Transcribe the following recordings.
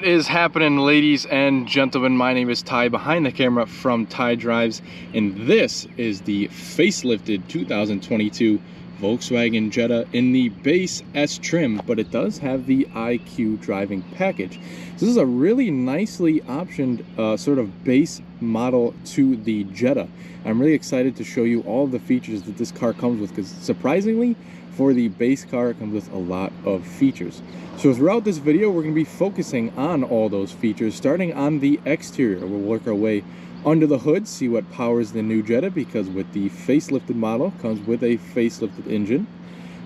What is happening, ladies and gentlemen? My name is Ty, behind the camera from Ty Drives, and this is the facelifted 2022 Volkswagen Jetta in the base S trim, but it does have the IQ driving package. So this is a really nicely optioned sort of base model to the Jetta. I'm really excited to show you all the features that this car comes with, because surprisingly, for the base car, it comes with a lot of features. So throughout this video, we're going to be focusing on all those features, starting on the exterior. We'll work our way under the hood, see what powers the new Jetta, because with the facelifted model comes with a facelifted engine.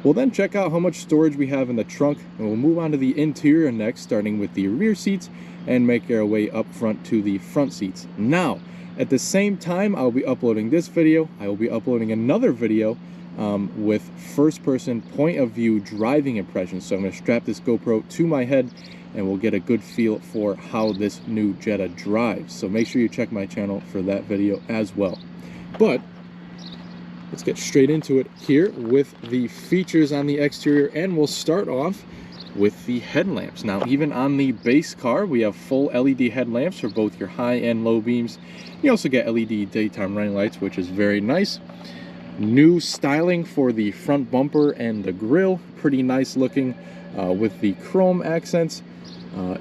We'll then check out how much storage we have in the trunk, and we'll move on to the interior next, starting with the rear seats and make our way up front to the front seats. Now, at the same time I'll be uploading this video, I will be uploading another video with first-person point of view driving impressions. So I'm going to strap this GoPro to my head and we'll get a good feel for how this new Jetta drives. So make sure you check my channel for that video as well. But let's get straight into it here with the features on the exterior, and we'll start off with the headlamps. Now, even on the base car, we have full LED headlamps for both your high and low beams. You also get LED daytime running lights, which is very nice. New styling for the front bumper and the grille, pretty nice looking, with the chrome accents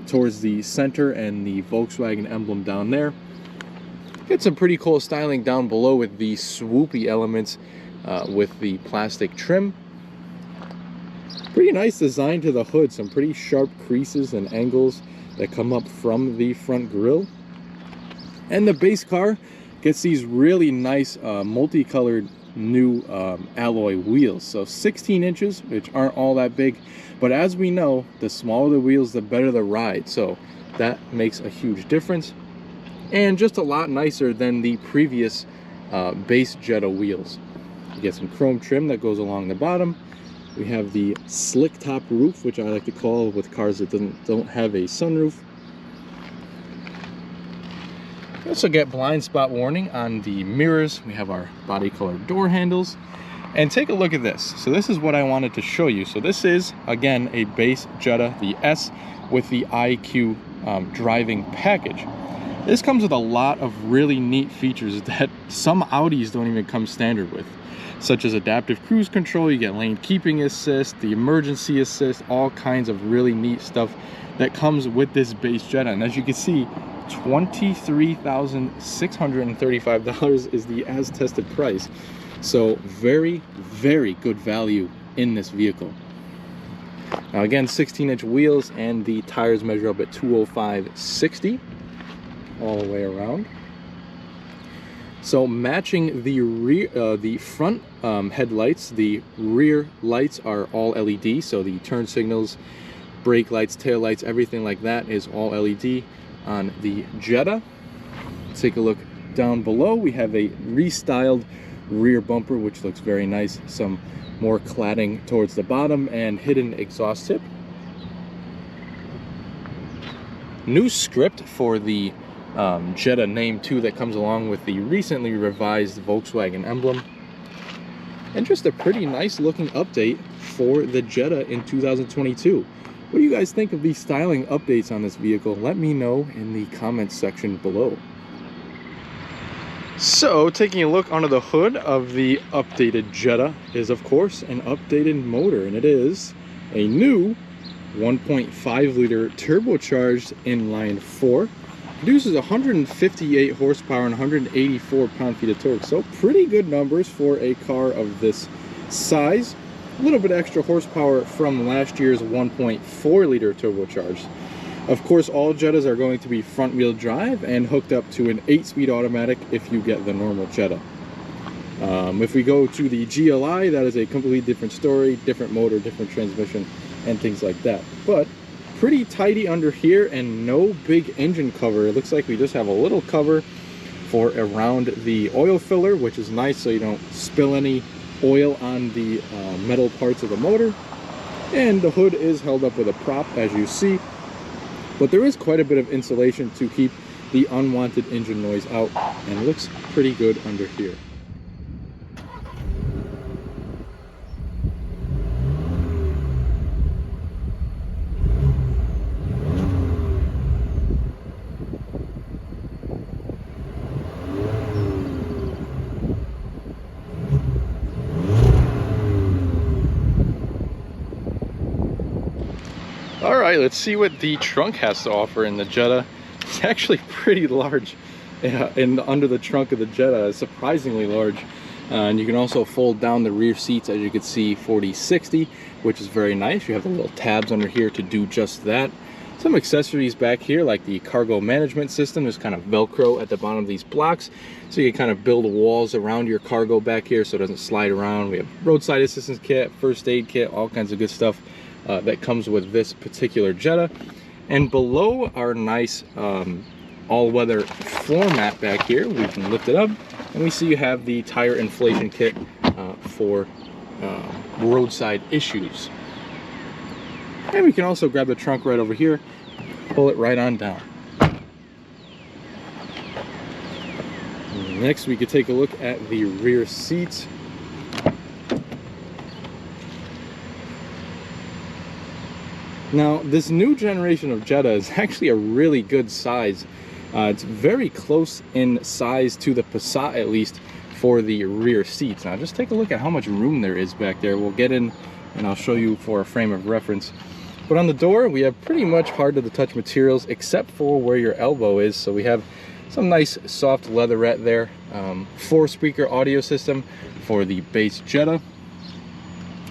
towards the center and the Volkswagen emblem down there. Get some pretty cool styling down below with the swoopy elements with the plastic trim. Pretty nice design to the hood, some pretty sharp creases and angles that come up from the front grille. And the base car gets these really nice multicolored new alloy wheels, so 16 inches, which aren't all that big, but as we know, the smaller the wheels, the better the ride, so that makes a huge difference, and just a lot nicer than the previous base Jetta wheels. You get some chrome trim that goes along the bottom. We have the slick top roof, which I like to call with cars that don't have a sunroof. We also get blind spot warning on the mirrors. We have our body color door handles. And take a look at this. So this is what I wanted to show you. So this is, again, a base Jetta, the S, with the IQ driving package. This comes with a lot of really neat features that some Audis don't even come standard with, such as adaptive cruise control. You get lane keeping assist, the emergency assist, all kinds of really neat stuff that comes with this base Jetta. And as you can see, $23,635 is the as tested price. So very, very good value in this vehicle. Now again, 16-inch wheels, and the tires measure up at 205/60 all the way around. So matching the rear, the front headlights, the rear lights are all LED. So the turn signals, brake lights, tail lights, everything like that is all LED on the Jetta. Take a look down below. We have a restyled rear bumper, which looks very nice. Some more cladding towards the bottom and hidden exhaust tip. New script for the Jetta name too, that comes along with the recently revised Volkswagen emblem. And just a pretty nice looking update for the Jetta in 2022. What do you guys think of these styling updates on this vehicle? Let me know in the comments section below. So, taking a look under the hood of the updated Jetta is, of course, an updated motor, and it is a new 1.5 liter turbocharged inline 4. Produces 158 horsepower and 184 pound-feet of torque, so pretty good numbers for a car of this size. A little bit extra horsepower from last year's 1.4 liter turbocharged. Of course, all Jettas are going to be front-wheel drive and hooked up to an 8-speed automatic if you get the normal Jetta. If we go to the GLI, that is a completely different story, different motor, different transmission, and things like that. But pretty tidy under here, and no big engine cover. It looks like we just have a little cover for around the oil filler, which is nice so you don't spill any oil on the metal parts of the motor. And the hood is held up with a prop, as you see, but there is quite a bit of insulation to keep the unwanted engine noise out, and it looks pretty good under here. right, let's see what the trunk has to offer in the Jetta. It's actually pretty large. Under the trunk of the Jetta is surprisingly large. And you can also fold down the rear seats, as you can see, 40/60, which is very nice. You have the little tabs under here to do just that. Some accessories back here, like the cargo management system. There's kind of Velcro at the bottom of these blocks, so you can kind of build walls around your cargo back here so it doesn't slide around. We have roadside assistance kit, first aid kit, all kinds of good stuff that comes with this particular Jetta. And below our nice all-weather floor mat back here, we can lift it up, and we see you have the tire inflation kit for roadside issues. And we can also grab the trunk right over here, pull it right on down. Next, we could take a look at the rear seats. Now, this new generation of Jetta is actually a really good size. It's very close in size to the Passat, at least for the rear seats. Now, just take a look at how much room there is back there. We'll get in and I'll show you for a frame of reference. But on the door, we have pretty much hard to the touch materials except for where your elbow is. So we have some nice soft leatherette there. 4-speaker audio system for the base Jetta.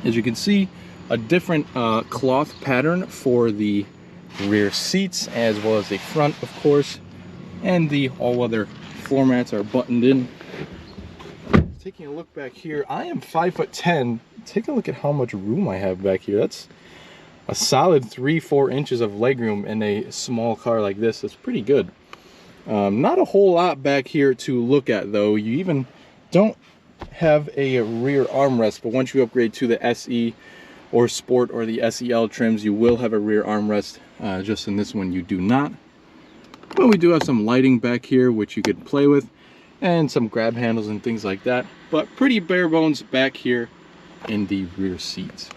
As you can see, a different cloth pattern for the rear seats, as well as the front, of course. And the all-weather floor mats are buttoned in. Taking a look back here, I am 5'10". Take a look at how much room I have back here. That's a solid 3-4 inches of legroom in a small car like this. That's pretty good. Not a whole lot back here to look at, though. You even don't have a rear armrest, but once you upgrade to the SE or Sport or the SEL trims, you will have a rear armrest. Just in this one, you do not. But we do have some lighting back here, which you could play with, and some grab handles and things like that. But pretty bare bones back here in the rear seats.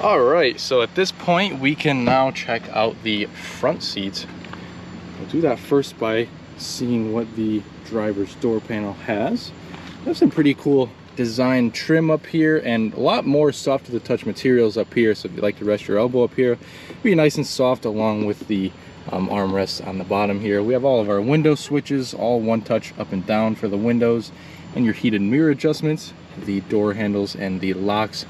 All right, so at this point, we can now check out the front seats. We'll do that first by seeing what the driver's door panel has. There's some pretty cool design trim up here, and a lot more soft to the touch materials up here. So if you like to rest your elbow up here, be nice and soft, along with the armrest on the bottom here. We have all of our window switches, all one touch up and down for the windows, and your heated mirror adjustments, the door handles, and the locks.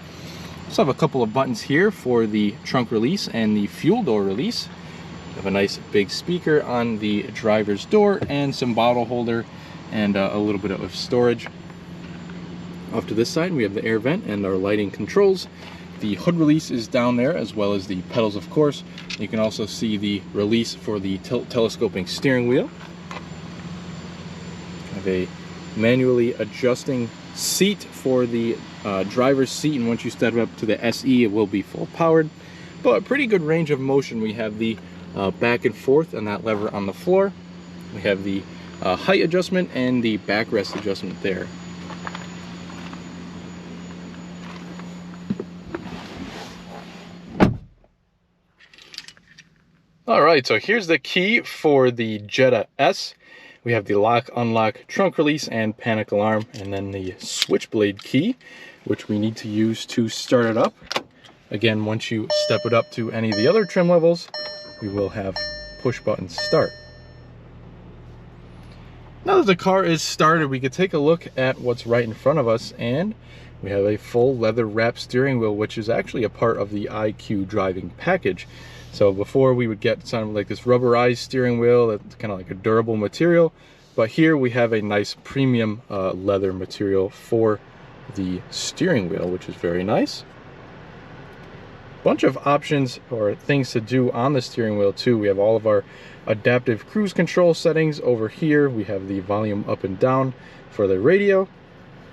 Also have a couple of buttons here for the trunk release and the fuel door release. We have a nice big speaker on the driver's door, and some bottle holder and a little bit of storage. Off to this side, we have the air vent and our lighting controls. The hood release is down there, as well as the pedals, of course. You can also see the release for the telescoping steering wheel. Have a manually adjusting seat for the driver's seat, and once you step up to the SE, it will be full powered. But a pretty good range of motion. We have the back and forth and that lever on the floor. We have the height adjustment and the backrest adjustment there. All right, so here's the key for the Jetta S. We have the lock, unlock, trunk release, and panic alarm, and then the switchblade key, which we need to use to start it up. Again, once you step it up to any of the other trim levels, we will have push button start. Now that the car is started, we could take a look at what's right in front of us, and we have a full leather wrap steering wheel, which is actually a part of the IQ driving package. So before, we would get something like this rubberized steering wheel, that's kind of like a durable material, but here we have a nice premium leather material for the steering wheel, which is very nice. Bunch of options or things to do on the steering wheel too. We have all of our adaptive cruise control settings over here. We have the volume up and down for the radio.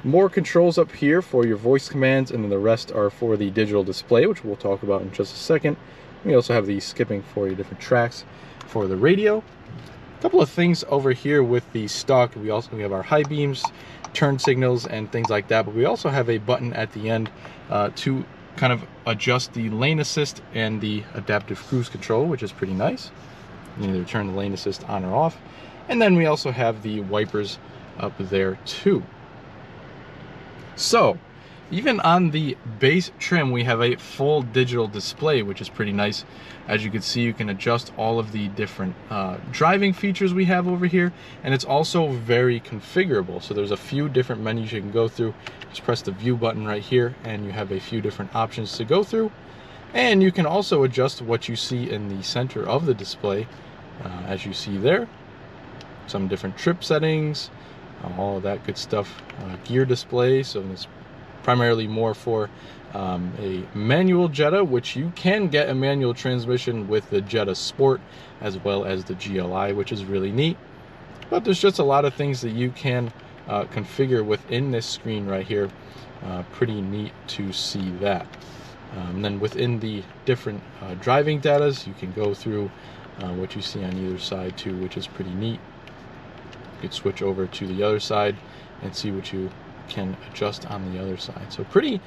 More controls up here for your voice commands, and then the rest are for the digital display, which we'll talk about in just a second. We also have the skipping for your different tracks for the radio. A couple of things over here with the stock. We have our high beams, turn signals, and things like that, but we also have a button at the end to kind of adjust the lane assist and the adaptive cruise control, which is pretty nice. You can either turn the lane assist on or off. And then we also have the wipers up there too. So even on the base trim, we have a full digital display, which is pretty nice. As you can see, you can adjust all of the different driving features we have over here, and it's also very configurable. So there's a few different menus you can go through. Just press the view button right here, and you have a few different options to go through. And you can also adjust what you see in the center of the display, as you see there. Some different trip settings, all of that good stuff. Gear display, so it's primarily more for a manual Jetta, which you can get a manual transmission with the Jetta Sport as well as the GLI, which is really neat. But there's just a lot of things that you can configure within this screen right here. Pretty neat to see that. And then within the different driving datas, you can go through what you see on either side too, which is pretty neat. You could switch over to the other side and see what you can adjust on the other side. So pretty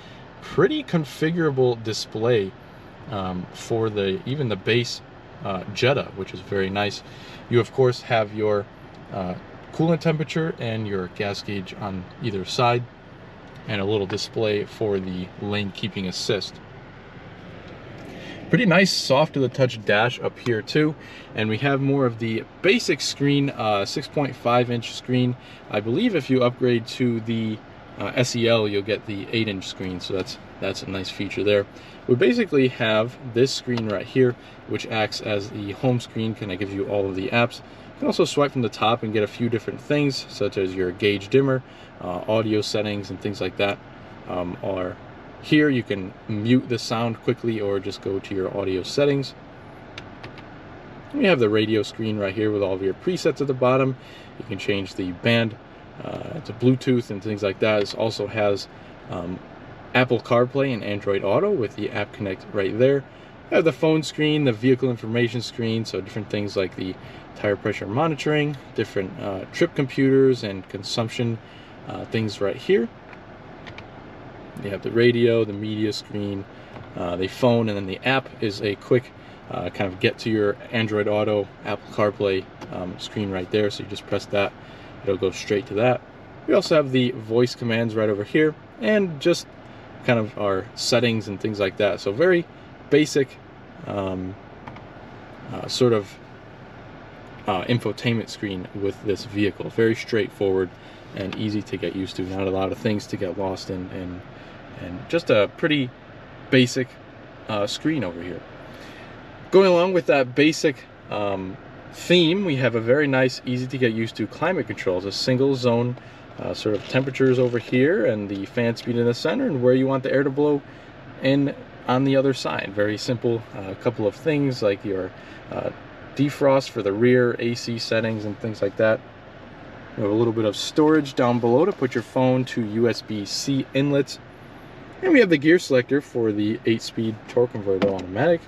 configurable display for even the base Jetta, which is very nice. You of course have your coolant temperature and your gas gauge on either side, and a little display for the lane keeping assist. Pretty nice soft to the touch dash up here too, and we have more of the basic screen, 6.5-inch screen. I believe if you upgrade to the SEL, you'll get the 8-inch screen, so that's a nice feature there. We basically have this screen right here, which acts as the home screen, kind of gives you all of the apps. You can also swipe from the top and get a few different things, such as your gauge dimmer, audio settings, and things like that are here. You can mute the sound quickly or just go to your audio settings. We have the radio screen right here with all of your presets at the bottom. You can change the band to Bluetooth and things like that. This also has Apple CarPlay and Android Auto with the App Connect right there. I have the phone screen, the vehicle information screen, so different things like the tire pressure monitoring, different trip computers and consumption things right here. You have the radio, the media screen, the phone, and then the app is a quick kind of get to your Android Auto, Apple CarPlay screen right there. So you just press that, it'll go straight to that. We also have the voice commands right over here, and just kind of our settings and things like that. So very basic sort of infotainment screen with this vehicle. Very straightforward and easy to get used to. Not a lot of things to get lost in, and just a pretty basic screen over here. Going along with that basic theme, we have a very nice, easy to get used to climate controls. A single zone sort of temperatures over here, and the fan speed in the center, and where you want the air to blow in on the other side. Very simple. A couple of things like your defrost for the rear, AC settings, and things like that. We have a little bit of storage down below to put your phone to USB-C inlets. And we have the gear selector for the 8-speed torque converter automatic.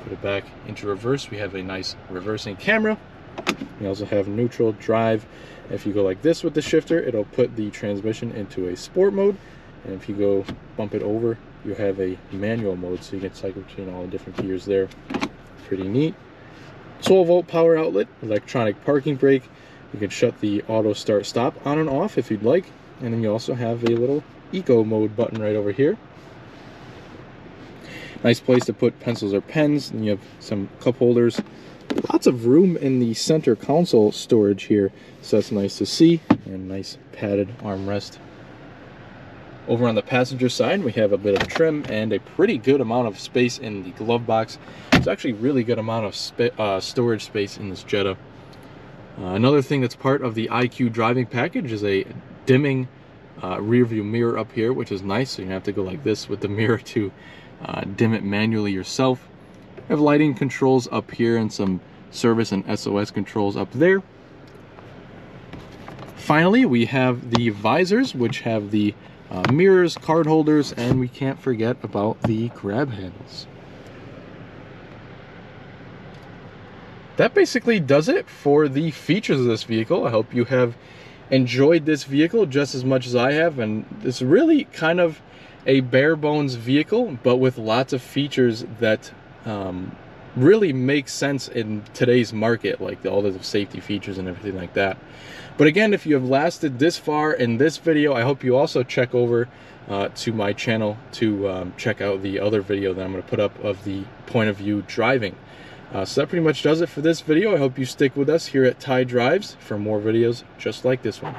Put it back into reverse. We have a nice reversing camera. We also have neutral drive. If you go like this with the shifter, it'll put the transmission into a sport mode. And if you go bump it over, you have a manual mode, so you can cycle between all the different gears there. Pretty neat. 12-volt power outlet, electronic parking brake. You can shut the auto start stop on and off if you'd like. And then you also have a little eco mode button right over here. Nice place to put pencils or pens, and you have some cup holders. Lots of room in the center console storage here, so that's nice to see. And nice padded armrest. Over on the passenger side, we have a bit of trim and a pretty good amount of space in the glove box. It's actually a really good amount of storage space in this Jetta. Another thing that's part of the IQ driving package is a dimming rear view mirror up here, which is nice. So you have to go like this with the mirror to dim it manually yourself. You have lighting controls up here and some service and SOS controls up there. Finally, we have the visors, which have the mirrors, card holders, and we can't forget about the grab handles. That basically does it for the features of this vehicle. I hope you have enjoyed this vehicle just as much as I have, and it's really kind of a bare bones vehicle, but with lots of features that really makes sense in today's market, like all the safety features and everything like that. But again, if you have lasted this far in this video, I hope you also check over to my channel to check out the other video that I'm going to put up of the point of view driving. So that pretty much does it for this video. I hope you stick with us here at Ty Drives for more videos just like this one.